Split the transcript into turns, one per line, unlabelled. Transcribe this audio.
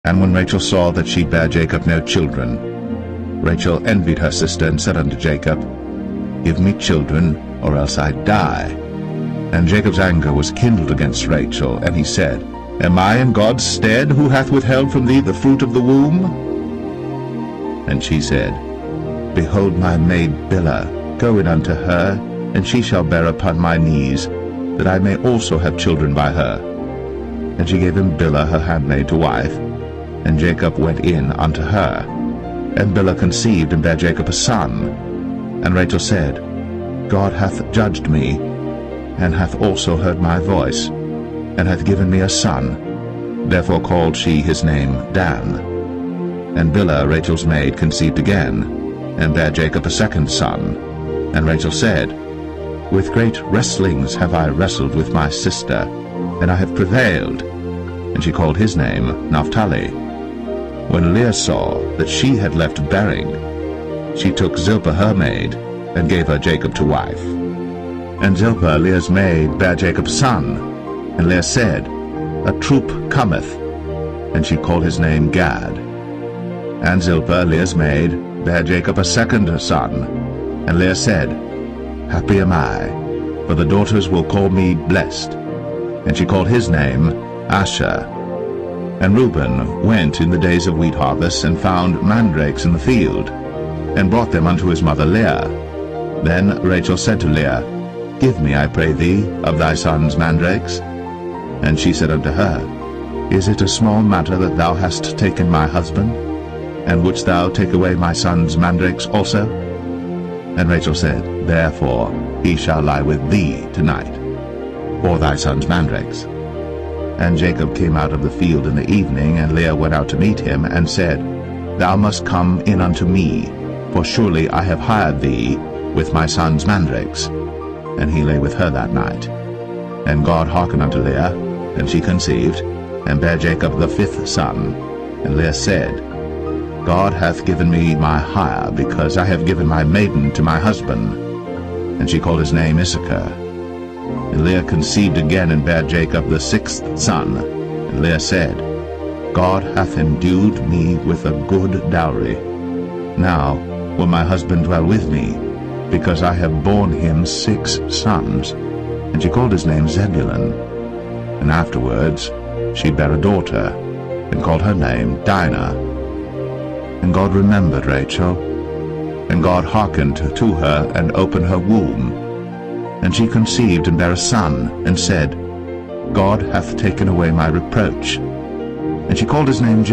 And when Rachel saw that she bare Jacob no children, Rachel envied her sister, and said unto Jacob, Give me children, or else I die. And Jacob's anger was kindled against Rachel, and he said, Am I in God's stead, who hath withheld from thee the fruit of the womb? And she said, Behold my maid Bilhah, go in unto her, and she shall bear upon my knees, that I may also have children by her. And she gave him Bilhah her handmaid to wife, and Jacob went in unto her. And Bilhah conceived, and bare Jacob a son. And Rachel said, God hath judged me, and hath also heard my voice, and hath given me a son. Therefore called she his name Dan. And Bilhah Rachel's maid conceived again, and bare Jacob a second son. And Rachel said, With great wrestlings have I wrestled with my sister, and I have prevailed. And she called his name Naphtali. When Leah saw that she had left bearing, she took Zilpah her maid, and gave her Jacob to wife. And Zilpah Leah's maid bare Jacob a son. And Leah said, A troop cometh. And she called his name Gad. And Zilpah Leah's maid bare Jacob a second son. And Leah said, Happy am I, for the daughters will call me blessed. And she called his name Asher. And Reuben went in the days of wheat harvest, and found mandrakes in the field, and brought them unto his mother Leah. Then Rachel said to Leah, Give me, I pray thee, of thy son's mandrakes. And she said unto her, Is it a small matter that thou hast taken my husband? And wouldst thou take away my son's mandrakes also? And Rachel said, Therefore he shall lie with thee tonight, for thy son's mandrakes. And Jacob came out of the field in the evening, and Leah went out to meet him, and said, Thou must come in unto me, for surely I have hired thee with my son's mandrakes. And he lay with her that night. And God hearkened unto Leah, and she conceived, and bare Jacob the fifth son. And Leah said, God hath given me my hire, because I have given my maiden to my husband. And she called his name Issachar. And Leah conceived again, and bare Jacob the sixth son. And Leah said, God hath endued me with a good dowry. Now will my husband dwell with me, because I have borne him 6 sons. And she called his name Zebulun. And afterwards she bare a daughter, and called her name Dinah. And God remembered Rachel, and God hearkened to her, and opened her womb. And she conceived, and bare a son, and said, God hath taken away my reproach. And she called his name